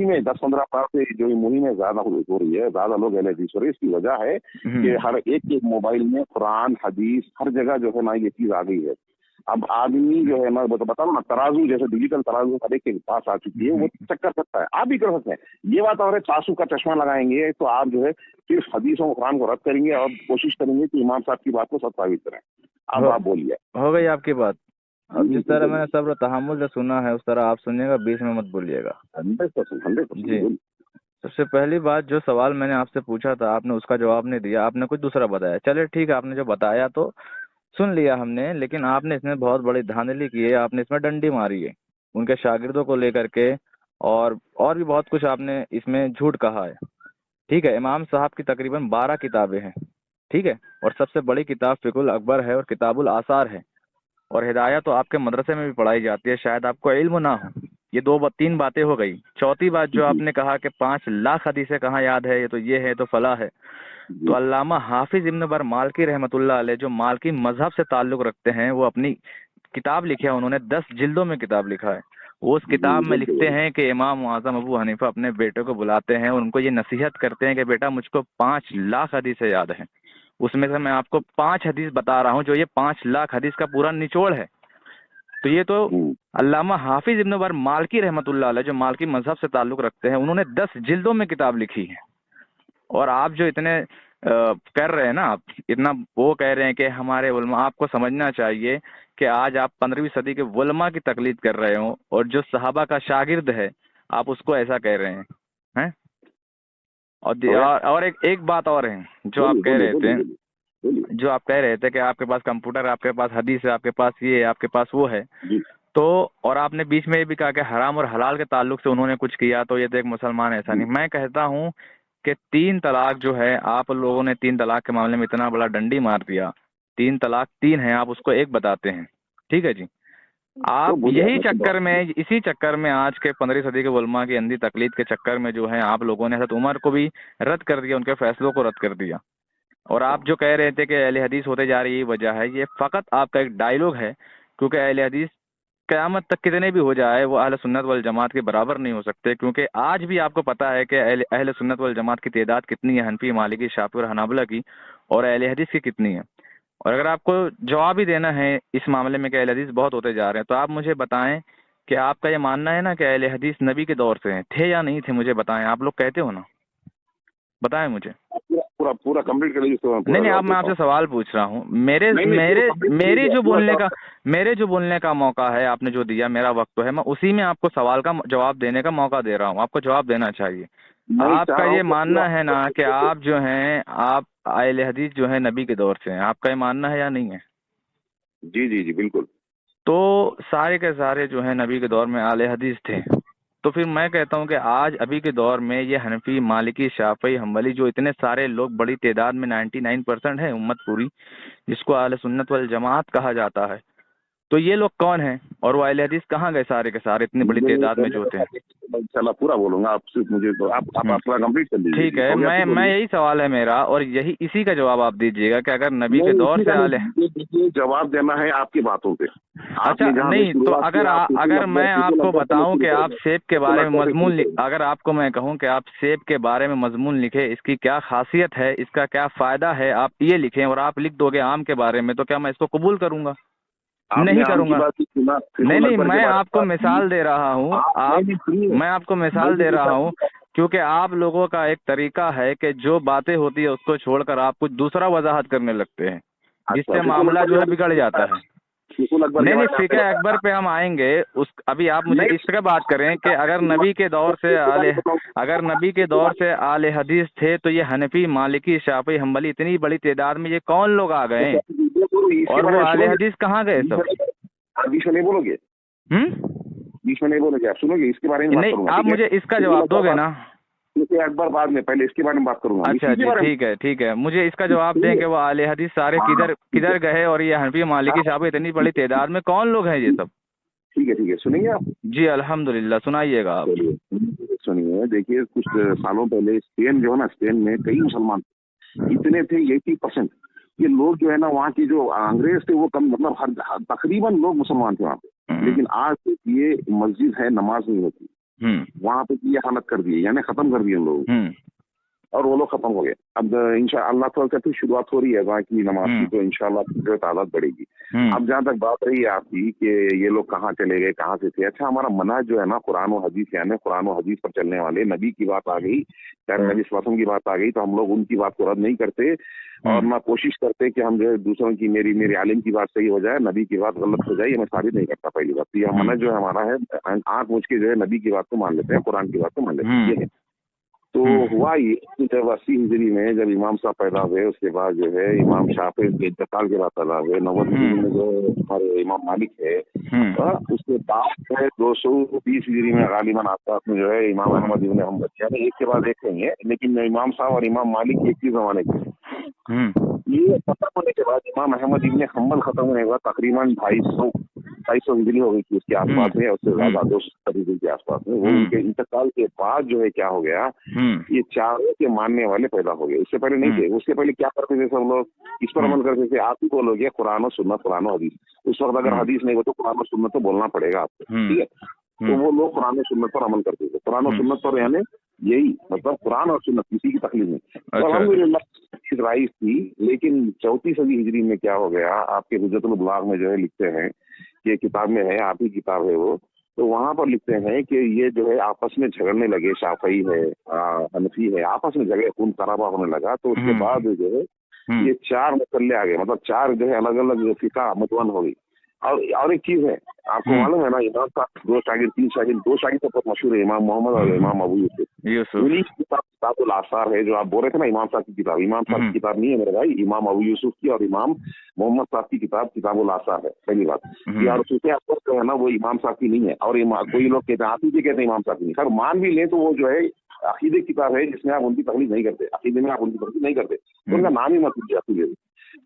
मुहिमें 10-15 साल से जो ये मुहिमें ज्यादा हो रही है, ज्यादा लोग अहले हदीस हो रहे हैं, इसकी वजह है कि हर एक मोबाइल में कुरान हदीस हर जगह जो है ना ये चीज आ गई है। अब आदमी जो है ना, बता ना, तराजू जैसे डिजिटल तराजू हर एक के पास आ चुकी है, वो चेक कर सकता है, आप भी कर सकते हैं। ये बात और तासुब का चश्मा लगाएंगे तो आप जो है सिर्फ हदीसों कुरान को रद्द करेंगे और कोशिश करेंगे कि इमाम साहब की बात को सच साबित करें। अब आप बोलिए। हो गई आपकी बात। अब जिस तरह मैंने सब्र तहम्मुल से सुना है उस तरह आप सुनिएगा, बीच में मत बोलिएगा। 100% जी। सबसे पहली बात, जो सवाल मैंने आपसे पूछा था आपने उसका जवाब नहीं दिया, आपने कुछ दूसरा बताया। चलिए ठीक है, आपने जो बताया तो सुन लिया हमने, लेकिन आपने इसमें बहुत बड़ी धांधली की है, आपने इसमें डंडी मारी है उनके शागिर्दों को लेकर के, और भी बहुत कुछ आपने इसमें झूठ कहा है। ठीक है, इमाम साहब की तकरीबन 12 किताबें हैं, ठीक है, और सबसे बड़ी किताब फिकुल अकबर है और किताबुल आसार है, और हिदायत तो आपके मदरसे में भी पढ़ाई जाती है, शायद आपको इल्म ना हो। ये 3 बातें हो गई। चौथी बात जो आपने कहा कि 5 लाख हदीसें कहाँ याद है, ये तो ये है तो फला है। तो अल्लामा हाफिज इब्न बर मालकी रहमतुल्लाह अलैह जो मालकी मजहब से ताल्लुक रखते हैं, वो अपनी किताब लिखे हैं, उन्होंने 10 जिल्दों में किताब लिखा है। वो उस किताब में लिखते हैं कि इमाम आजम अबू हनीफा अपने बेटे को बुलाते हैं और उनको ये नसीहत करते हैं कि बेटा मुझको 5 लाख हदीसें याद हैं, उसमें से मैं आपको 5 हदीस बता रहा हूँ जो ये 5 लाख हदीस का पूरा निचोड़ है। तो ये तो अल्लामा हाफिज इब्न बर मालकी रहमतुल्लाह अलैह जो मालकी मजहब से ताल्लुक रखते हैं, उन्होंने 10 जिल्दों में किताब लिखी है। और आप जो इतने कर रहे हैं ना, आप इतना वो कह रहे हैं कि हमारे उलमा, आपको समझना चाहिए कि आज आप 15वीं सदी के उलमा की तकलीद कर रहे हो और जो सहाबा का शागिर्द है आप उसको ऐसा कह रहे हैं। और एक बात और है जो आप कह रहे थे, कि आपके पास कंप्यूटर, आपके पास हदीस है, आपके पास ये है, आपके पास वो है। तो और आपने बीच में ये भी कहा कि हराम और हलाल के ताल्लुक से उन्होंने कुछ किया तो ये तो एक मुसलमान ऐसा नहीं। मैं कहता हूँ कि 3 तलाक जो है, आप लोगों ने 3 तलाक के मामले में इतना बड़ा डंडी मार दिया। 3 तलाक 3 है, आप उसको 1 बताते हैं, ठीक है जी। आप यही चक्कर में, इसी चक्कर में आज के 15वीं सदी के उलमा की अंधी तकलीद के चक्कर में जो है आप लोगों ने हज़रत उमर को भी रद्द कर दिया, उनके फैसलों को रद्द कर दिया। और आप जो कह रहे थे कि अहले हदीस होते जा रही, यही वजह है। ये फ़कत आपका एक डायलॉग है, क्योंकि अहले हदीस क़यामत तक कितने भी हो जाए वो अहले सुन्नत वल जमात के बराबर नहीं हो सकते, क्योंकि आज भी आपको पता है कि अहले सुन्नत वल जमात की तादाद कितनी है, हनफी, मालिकी, शाफी और हनाबला की, और अहले हदीस की कितनी है। और अगर आपको जवाब ही देना है इस मामले में कि अहले हदीस बहुत होते जा रहे हैं, तो आप मुझे बताएं कि आपका ये मानना है ना कि अहले हदीस नबी के दौर से हैं, थे या नहीं थे, मुझे बताएं। आप लोग कहते हो ना, बताएं मुझे। पूरा कंप्लीट कर लीजिए। नहीं, अब मैं आपसे सवाल पूछ रहा हूँ। मेरे जो बोलने का मौका है आपने जो दिया, मेरा वक्त तो है, मैं उसी में आपको सवाल का जवाब देने का मौका दे रहा हूँ। आपको जवाब देना चाहिए। आपका ये मानना है ना कि आप जो हैं, आप अहले हदीस जो है नबी के दौर से हैं, आपका ये मानना है या नहीं है? जी जी जी बिल्कुल। तो सारे के सारे जो है नबी के दौर में अहले हदीस थे। तो फिर मैं कहता हूँ कि आज अभी के दौर में ये हनफी, मालिकी, शाफी, हम्बली जो इतने सारे लोग, बड़ी तादाद में 99% है उम्मत पूरी, जिसको अहले सुन्नत वल जमात कहा जाता है, तो ये लोग कौन हैं और वो अहले हदीस कहाँ गए सारे के सारे, इतनी बड़ी तादाद में जो थे? चला पूरा बोलूंगा आपसे, मुझे तो आप पूरा कंप्लीट कर लीजिए। ठीक है, मैं यही सवाल है मेरा, और यही इसी का जवाब आप दीजिएगा कि अगर नबी के दौर से आले, जवाब देना है आपकी बातों पे। अच्छा नहीं, तो अगर मैं आपको बताऊं कि आप सेब के बारे में मजमून, अगर आपको मैं कहूं कि आप सेब के बारे में मजमून लिखे, इसकी क्या खासियत है, इसका क्या फायदा है, आप ये लिखें, और आप लिख दोगे आम के बारे में, तो क्या मैं इसको कबूल करूंगा? नहीं करूंगा। नहीं, मैं आपको मिसाल दे रहा हूँ, मैं आपको मिसाल दे रहा हूँ, क्योंकि आप लोगों का एक तरीका है कि जो बातें होती है उसको छोड़कर आप कुछ दूसरा वजाहत करने लगते हैं, जिससे मामला जो है बिगड़ जाता है। नहीं, फिक्र अकबर पे हम आएंगे। अभी आप मुझे इस तरह बात करें कि अगर नबी के दौर से आले हदीस थे, तो ये हनफी, मालिकी, शाफी, हम्बली इतनी बड़ी तादाद में ये कौन लोग आ गए, और वो आले हदीस कहाँ गए सब? बीच में नहीं बोलोगे? बीच में नहीं बोलोगे? आप सुनोगे इसके बारे में? नहीं, आप मुझे इसका जवाब दोगे ना? अकबर बाद में, पहले इसके बारे में बात करूंगा। अच्छा जी, ठीक है, मुझे इसका जवाब दें कि वो आले हदीस सारे किधर गए, और ये हनफी, मालिकी, शाफी इतनी बड़ी तादाद में कौन लोग हैं ये सब? ठीक है, सुनेंगे आप? जी अल्हम्दुलिल्लाह, सुनाइएगा आप। सुनिए, देखिए कुछ सालों पहले स्पेन जो है ना, स्पेन में कई मुसलमान इतने थे 80%। ये लोग जो है ना, वहाँ की जो अंग्रेज थे वो कम, मतलब तकरीबन लोग मुसलमान थे वहाँ पे। लेकिन आज ये मस्जिद है, नमाज नहीं होती। वहां पे ये हालत कर दी, यानी खत्म कर दी उन लोगों, और वो लोग खत्म हो गए। अब इंशाअल्लाह ताला की शुरुआत हो रही है वहाँ की नमाज की, तो इंशाअल्लाह जो तादाद बढ़ेगी। अब जहाँ तक बात रही है आपकी कि ये लोग कहाँ चले गए, कहाँ से थे, अच्छा हमारा मनहज जो है ना कुरान और हदीस, यानी कुरान और हदीस पर चलने वाले, नबी की बात आ गई, चाहे नबी वसल्लम की बात आ गई, तो हम लोग उनकी बात को रद्द नहीं करते और ना कोशिश करते कि हम जो है दूसरों की, मेरी आलिम की बात सही हो जाए, नबी की बात गलत हो जाए, ये मैं साबित नहीं करता। पहली बात तो ये मनहज जो है हमारा है, आंख मूझ के जो है नबी की बात को मान लेते हैं, कुरान की बात को मान लेते हैं, ये है। तो हुआ ये कि जब 80 हिजरी में जब इमाम साहब पैदा हुए, उसके बाद जो है इमाम शाफी के इंतकाल के बाद पैदा हुए, 90 हिजरी में जो हमारे इमाम मालिक है, उसके बाद है 220 हिजरी में गालिबन आसपास में जो है इमाम अहमद इब्न हम्बल, यानी एक के बाद एक नहीं है, लेकिन इमाम साहब और इमाम मालिक एक ही जमाने के। ये खत्म होने के बाद इमाम अहमद इब्न हम्बल खत्म होने के बाद तकरीबन 250 हिजरी हो गई थी उसके आसपास में, उससे ज्यादा 270 हिजरी के आसपास में। वो उनके इंतकाल के बाद जो है क्या हो गया, ये चारों के मानने वाले पैदा हो गए। इससे पहले नहीं थे। उसके पहले क्या करते थे सब लोग, इस पर अमल करते थे। आप ही बोलोगे कुरान और सुन्नत, कुरान और हदीस, उस वक्त अगर हदीस नहीं हो तो कुरान और सुन्नत तो बोलना पड़ेगा आपको, ठीक है। तो वो लोग कुरान और सुन्नत पर अमल करते थे, कुरान और सुन्नत पर, यानी यही मतलब कुरान और सुन्नत, किसी की तकलीफ नहीं। तो अल्हम्दुलिल्लाह राइज थी। लेकिन 34 सदी हिजरी में क्या हो गया, आपके हुज्जतुल बलाग में जो है लिखते हैं, ये किताब में है, आप ही किताब है वो, तो वहां पर लिखते हैं कि ये जो है आपस में झगड़ने लगे, शाफई है, हनफी है, आपस में झगड़े, खून खराबा होने लगा। तो उसके बाद जो है ये 4 मसले आ गए, मतलब 4 जो है अलग अलग फिका मतवन हो गई। और एक चीज है, आपको मालूम है ना, इमाम साहब 2 शागिर्द, 3 शागिर्द, 2 शागिर्द तो बहुत मशहूर है, इमाम मोहम्मद और इमाम अबू यूसुफ। उन्हीं की किताब किताबुल आसार है, जो आप बोल रहे थे ना इमाम साहब की किताब, इमाम साहब की किताब नहीं है मेरे भाई, इमाम अबू यूसुफ की और इमाम मोहम्मद साहब की किताब किताबुल आसार है। पहली बात यार, उसके आसपास जो है ना वो इमाम साहब की नहीं है, और कोई लोग कहते हैं, आप ही कहते हैं इमाम साहब की नहीं। सर मान भी लें तो वो जो है अकीदे की किताब है, जिसमें आप उनकी तकलीफ नहीं करते, अकीदे में आप उनकी तकलीफ नहीं करते, तो उनका नाम ही मत लीजिए अकीदे।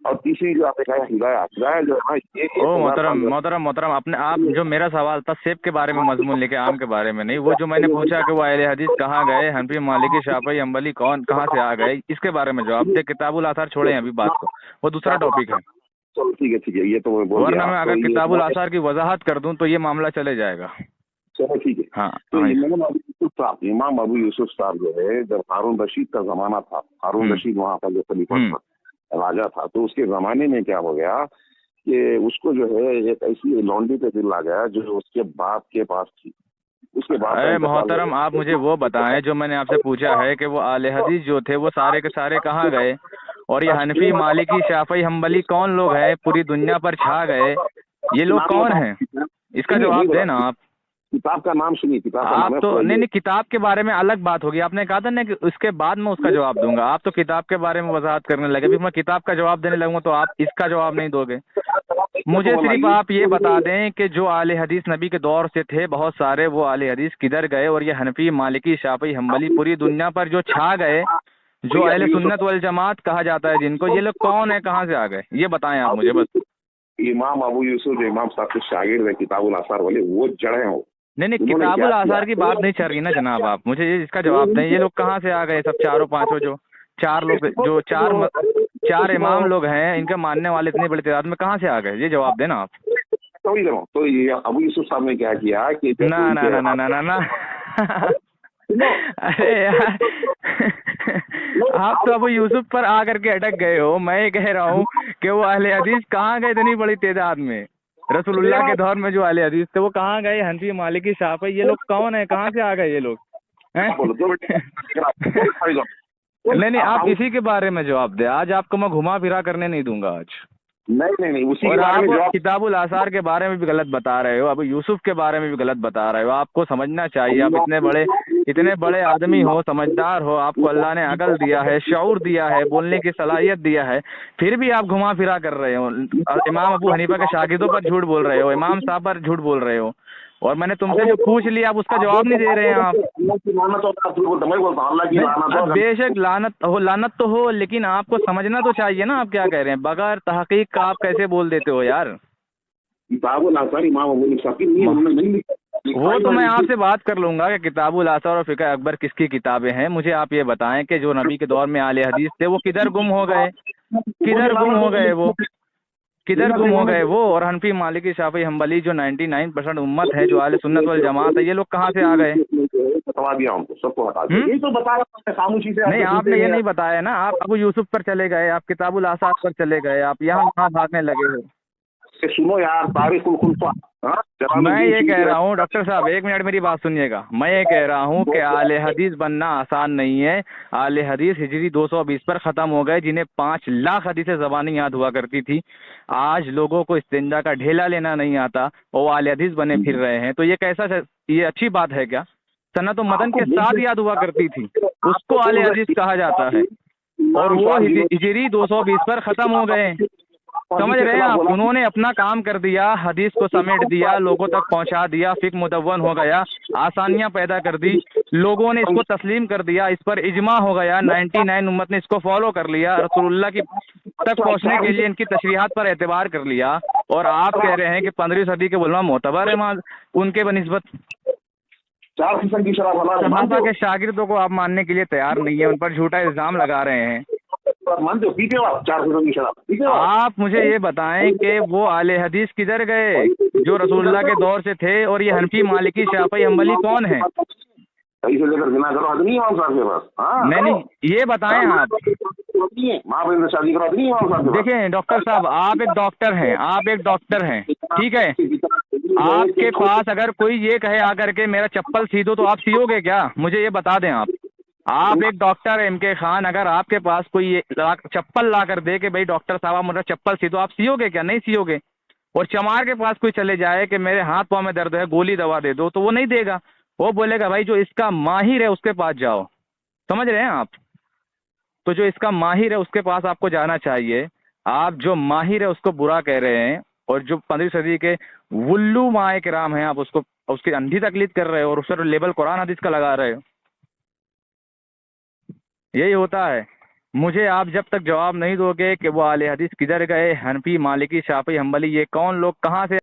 और तीसरी जो आपने कहा हिदायत जो है ना, मोहतरम अपने आप जो मेरा सवाल था सेब के बारे में मजमून लेके, आम के बारे में नहीं। वो जो मैंने पूछा कि वो अहले हदीस कहाँ गए, हनफी, मालिकी, शाफी, हम्बली कौन कहाँ से आ गए, इसके बारे में जवाब दे। किताबुल आसार छोड़े अभी बात को, वो दूसरा टॉपिक है। चलो ठीक है, ये तो मैं बोल दिया। वरना मैं अगर किताबुल आसार की वजाहत कर दूं तो ये मामला चले जाएगा। चलो ठीक है। हाँ, तो इमाम अबू यूसुफ साहब जो है, जब हारून रशीद का जमाना था, हारून रशीद वहाँ का जो खलीफा था, राजा था, तो उसके जमाने में क्या हो गया कि उसको जो है एक ऐसी लॉन्ड्री पे दिल आ गया जो उसके बाप के पास थी। उसके बाद मोहतरम आप मुझे वो बताएं जो मैंने आपसे पूछा है कि वो आले हदीस जो थे वो सारे के सारे कहाँ गए, और ये हनफी, मालिकी, शाफी, हम्बली कौन लोग हैं, पूरी दुनिया पर छा गए, ये लोग कौन हैं, इसका जवाब देना आप। किताब का नाम सुनिए, किताब का आप नाम तो नहीं, किताब के बारे में अलग बात होगी, आपने कहा था ना कि उसके बाद मैं उसका जवाब दूंगा। आप तो किताब के बारे में वजाहत करने लगे, फिर मैं किताब का जवाब देने लगूंगा तो आप इसका जवाब नहीं दोगे। मुझे सिर्फ आप ये बता दें कि जो आले हदीस नबी के दौर से थे बहुत सारे, वो आले हदीस किधर गए, और ये हनफी, मालिकी, शाफी, हम्बली पूरी दुनिया पर जो छा गए, जो अहले सुन्नत वल जमात कहा जाता है जिनको, ये लोग कौन है, कहाँ से आ गए, ये बताएं आप मुझे बस। इमाम अबू यूसुफ जो इमाम साहब के शागिर्द है किताबुल आसार वाले, वो जड़े हैं। नहीं, किताबुल आसार की बात नहीं चल रही ना जनाब, आप मुझे इसका जवाब दें, ये लोग कहाँ से आ गए, सब चारों पांचों जो 4 लोग, जो 4 इमाम लोग हैं, इनके मानने वाले इतनी बड़ी तादाद में कहाँ से आ गए, ये जवाब देना आप। तो ये अबू यूसुफ साहब ने क्या किया कि ना अरे यार आप तो अबू यूसुफ पर आकर के अटक गए हो। मैं ये कह रहा हूँ कि वो अहले हदीस कहाँ गए इतनी बड़ी तादाद में, रसूलुल्लाह के दौर में जो अहले हदीस थे वो कहाँ गए, हनफी, मालिकी, शाफी, ये लोग कौन है, कहाँ से आ गए ये लोग हैं? नहीं, आप इसी के बारे में जवाब दे, आज आपको मैं घुमा फिरा करने नहीं दूंगा आज। नहीं उसी और के बारे में आप किताबुल आसार के बारे में भी गलत बता रहे हो, अबू यूसुफ के बारे में भी गलत बता रहे हो। आपको समझना चाहिए, आप इतने बड़े आदमी हो, समझदार हो, आपको अल्लाह ने अकल दिया है, शऊर दिया है, बोलने की सलाहियत दिया है, फिर भी आप घुमा फिरा कर रहे हो। इमाम अबू हनीफा के शागिर्दों पर झूठ बोल रहे हो, इमाम साहब पर झूठ बोल रहे हो, और मैंने तुमसे जो पूछ लिया आप उसका जवाब नहीं दे रहे हैं आप। बेशक लानत तो हो, लेकिन आपको समझना तो चाहिए ना आप क्या कह रहे हैं। बगैर तहकीक का आप कैसे बोल देते हो यार। वो तो मैं आपसे बात कर लूंगा कि किताबुल आसार और फिक़ह अकबर किसकी किताबें हैं। मुझे आप ये बताएं कि जो नबी के दौर में आले हदीस थे वो किधर गुम हो गए, किधर गुम हो गए वो। किधर गुम हो गए वो? और हनफी, मालिकी, शाफी, हम्बली जो 99% उम्मत है, जो आले सुन्नत वल जमात है, ये लोग कहाँ से आ गए? बता दिया हमको, सबको हटा दिया, यही तो बता रहा था खामोशी से। नहीं, आपने ये नहीं बताया ना। आप अबू यूसुफ पर चले गए, आप किताबुल आसाद पर चले गए, आप यहाँ वहाँ भागने लगे हो। सुनो यार, तारीखुल खुलफा। मैं ये कह रहा हूँ डॉक्टर साहब, एक मिनट मेरी बात सुनिएगा। मैं ये कह रहा हूँ कि आले हदीस बनना आसान नहीं है। आले हदीस हिजरी 220 पर ख़त्म हो गए, जिन्हें 5 लाख हदीसें ज़बानी याद हुआ करती थी। आज लोगों को इस्तिंजा का ढेला लेना नहीं आता और आले हदीस बने फिर रहे हैं। तो ये कैसा, ये अच्छी बात है क्या? सनत मदन के साथ याद हुआ करती थी, उसको आले हदीस कहा जाता है, और वो हिजरी 220 पर ख़त्म हो गए। समझ रहे हैं आप? उन्होंने अपना काम कर दिया, हदीस को समेट दिया, लोगों तक पहुंचा दिया, फिक्र मुदव्वन हो गया, आसानियां पैदा कर दी, लोगों ने इसको तस्लीम कर दिया, इस पर इजमा हो गया, 99 उम्मत ने इसको फॉलो कर लिया, रसूलुल्लाह की तक पहुंचने के लिए इनकी तशरीहात पर एतबार कर लिया। और आप कह रहे हैं कि 15वीं सदी के उलमा मोतबर है उनके बनिस्बत। 4% की सहाबा के शागिर्दों को आप मानने के लिए तैयार नहीं है, उन पर झूठा इल्जाम लगा रहे हैं। मानते हो? पीते हो आप 4% की शराब? आप मुझे ये बताएं कि वो आले हदीस किधर गए जो रसूलुल्लाह के दौर से थे, और ये हनफी, मालिकी, शाफी, हम्बली कौन है? सही से लेकर बिना करो आदमी इमाम साहब के पास। नहीं, ये बताएं आप। माँ बहन से शादी करो आदमी इमाम साहब के पास। देखिए डॉक्टर साहब, आप एक डॉक्टर हैं, आप एक डॉक्टर हैं, ठीक है? आपके पास अगर कोई ये कहे आकर के मेरा चप्पल सी दो, तो आप सियोगे क्या? मुझे ये बता दें आप एक डॉक्टर एम के खान, अगर आपके पास कोई ये चप्पल ला कर दे कि भाई डॉक्टर साहब मेरा चप्पल सी दो, आप सियोगे क्या? नहीं सियोगे। और चमार के पास कोई चले जाए कि मेरे हाथ पाँव में दर्द है, गोली दवा दे दो, तो वो नहीं देगा। वो बोलेगा भाई जो इसका माहिर है उसके पास जाओ। समझ रहे हैं आप? तो जो इसका माहिर है उसके पास आपको जाना चाहिए। आप जो माहिर है उसको बुरा कह रहे हैं, और जो 15वीं सदी के वुल्लू माए किराम हैं, आप उसको, उसकी अंधी तकलीद कर रहे हो, और उस पर लेबल कुरान हदीस का लगा रहे हो। यही होता है। मुझे आप जब तक जवाब नहीं दोगे कि वो आले हदीस किधर गए, हनफी, मालिकी, शाफी, हम्बली, ये कौन लोग कहाँ से